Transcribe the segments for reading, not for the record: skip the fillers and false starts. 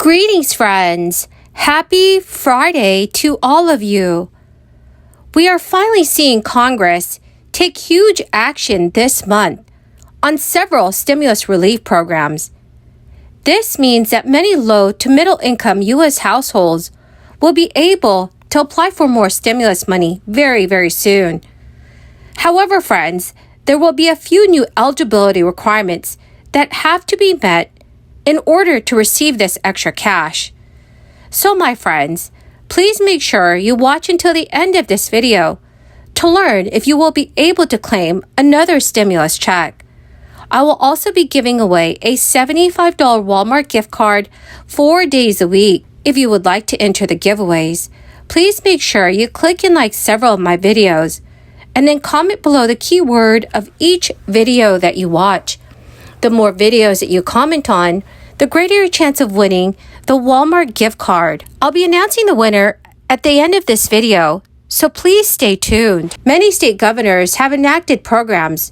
Greetings, friends! Happy Friday to all of you. We are finally seeing Congress take huge action this month on several stimulus relief programs. This means that many low to middle income U.S. households will be able to apply for more stimulus money very, very soon. However, friends, there will be a few new eligibility requirements that have to be met in order to receive this extra cash. So, my friends, please make sure you watch until the end of this video to learn if you will be able to claim another stimulus check. I will also be giving away a $75 Walmart gift card 4 days a week. If you would like to enter the giveaways, please make sure you click and like several of my videos, and then comment below the keyword of each video that you watch. The more videos that you comment on, the greater your chance of winning the Walmart gift card. I'll be announcing the winner at the end of this video, so please stay tuned. Many state governors have enacted programs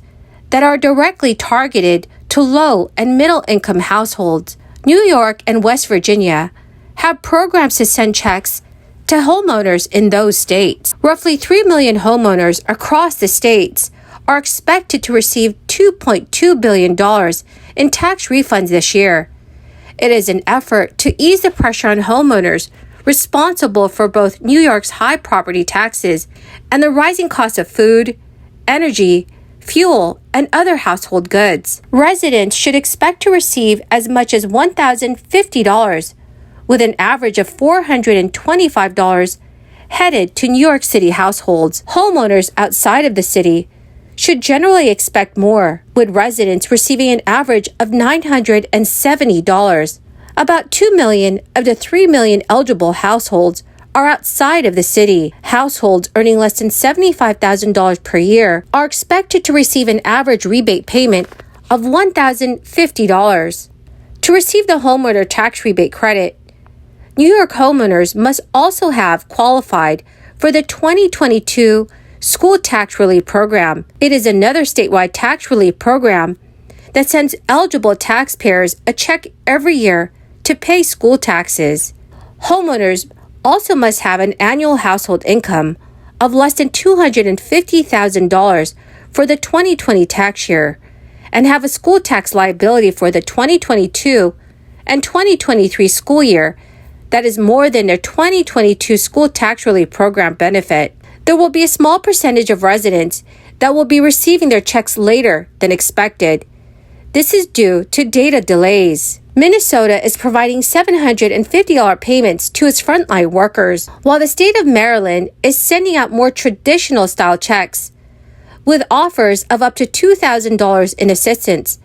that are directly targeted to low and middle income households. New York and West Virginia have programs to send checks to homeowners in those states. Roughly 3 million homeowners across the states are expected to receive $2.2 billion in tax refunds this year. It is an effort to ease the pressure on homeowners responsible for both New York's high property taxes and the rising cost of food, energy, fuel, and other household goods. Residents should expect to receive as much as $1,050, with an average of $425 headed to New York City households. Homeowners outside of the city should generally expect more, with residents receiving an average of $970. About 2 million of the 3 million eligible households are outside of the city. Households earning less than $75,000 per year are expected to receive an average rebate payment of $1,050. To receive the homeowner tax rebate credit, New York homeowners must also have qualified for the 2022 School Tax Relief Program. It is another statewide tax relief program that sends eligible taxpayers a check every year to pay school taxes. Homeowners also must have an annual household income of less than $250,000 for the 2020 tax year and have a school tax liability for the 2022 and 2023 school year that is more than their 2022 School Tax Relief Program benefit. There will be a small percentage of residents that will be receiving their checks later than expected. This is due to data delays. Minnesota is providing $750 payments to its frontline workers, while the state of Maryland is sending out more traditional style checks with offers of up to $2,000 in assistance,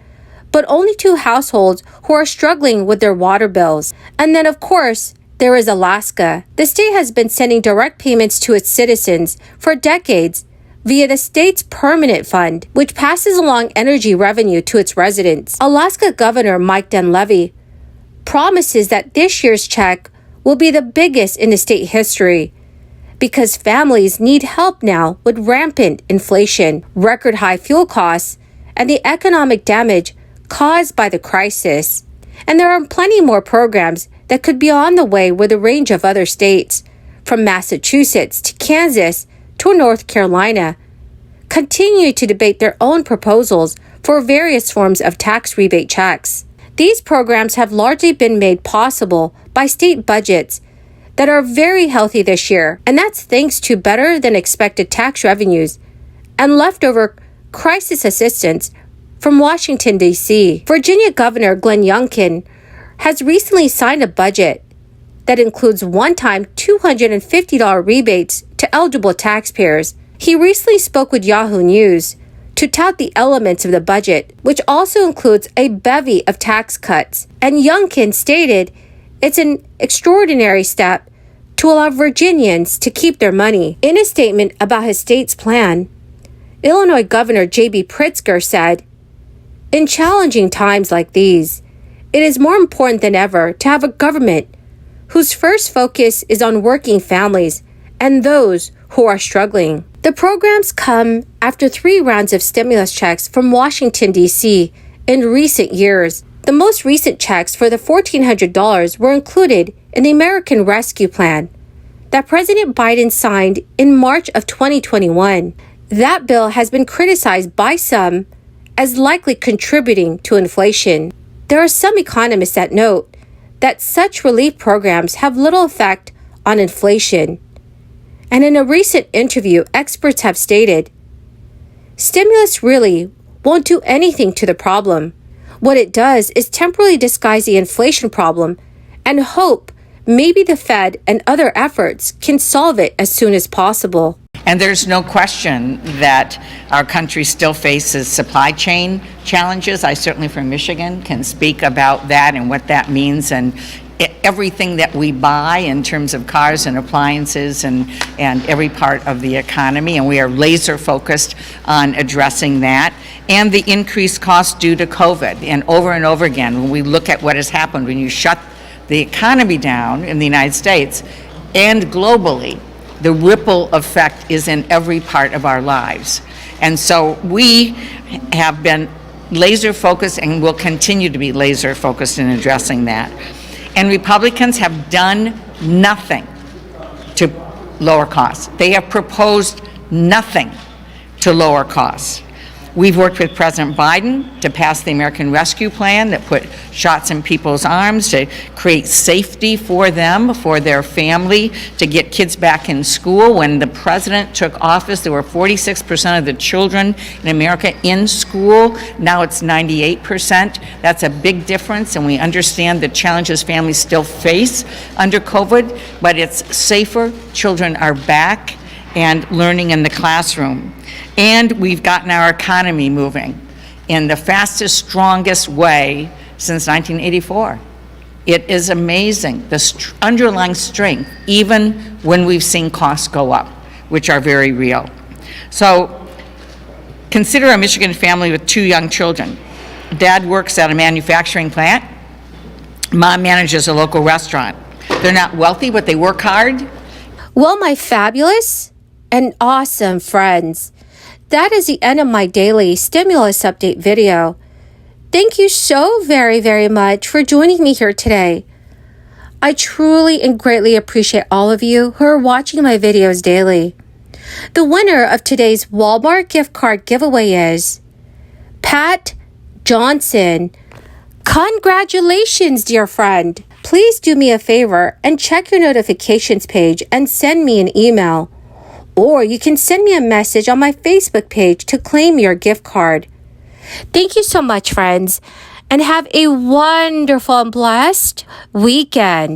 but only to households who are struggling with their water bills. And then, of course, there is Alaska. The state has been sending direct payments to its citizens for decades via the state's permanent fund, which passes along energy revenue to its residents. Alaska Governor Mike Dunleavy promises that this year's check will be the biggest in the state history because families need help now with rampant inflation, record high fuel costs, and the economic damage caused by the crisis. And there are plenty more programs that could be on the way with a range of other states, from Massachusetts to Kansas to North Carolina, continue to debate their own proposals for various forms of tax rebate checks. These programs have largely been made possible by state budgets that are very healthy this year, and that's thanks to better than expected tax revenues and leftover crisis assistance from Washington, D.C. Virginia Governor Glenn Youngkin has recently signed a budget that includes one-time $250 rebates to eligible taxpayers. He recently spoke with Yahoo News to tout the elements of the budget, which also includes a bevy of tax cuts. And Youngkin stated it's an extraordinary step to allow Virginians to keep their money. In a statement about his state's plan, Illinois Governor J.B. Pritzker said, "In challenging times like these, it is more important than ever to have a government whose first focus is on working families and those who are struggling." The programs come after 3 rounds of stimulus checks from Washington, D.C. in recent years. The most recent checks for the $1,400 were included in the American Rescue Plan that President Biden signed in March of 2021. That bill has been criticized by some as likely contributing to inflation. There are some economists that note that such relief programs have little effect on inflation. And in a recent interview, experts have stated, stimulus really won't do anything to the problem. What it does is temporarily disguise the inflation problem and hope maybe the Fed and other efforts can solve it as soon as possible. And there's no question that our country still faces supply chain challenges. I certainly from Michigan can speak about that and what that means, and everything that we buy in terms of cars and appliances and every part of the economy, and we are laser focused on addressing that, and the increased costs due to COVID. And over again, when we look at what has happened when you shut the economy down in the United States and globally, the ripple effect is in every part of our lives. And so we have been laser focused and will continue to be laser focused in addressing that. And Republicans have done nothing to lower costs. They have proposed nothing to lower costs. We've worked with President Biden to pass the American Rescue Plan that put shots in people's arms to create safety for them, for their family, to get kids back in school. When the president took office, there were 46% of the children in America in school. Now it's 98%. That's a big difference, and we understand the challenges families still face under COVID, but it's safer. Children are back and learning in the classroom. And we've gotten our economy moving in the fastest, strongest way since 1984. It is amazing, the underlying strength, even when we've seen costs go up, which are very real. So consider a Michigan family with 2 young children. Dad works at a manufacturing plant. Mom manages a local restaurant. They're not wealthy, but they work hard. Well, my fabulous and awesome friends, that is the end of my daily stimulus update video. Thank you so very much for joining me here today. I truly and greatly appreciate all of you who are watching my videos daily. The winner of today's Walmart gift card giveaway is Pat Johnson. Congratulations, dear friend. Please do me a favor and check your notifications page and send me an email. Or you can send me a message on my Facebook page to claim your gift card. Thank you so much, friends, and have a wonderful and blessed weekend.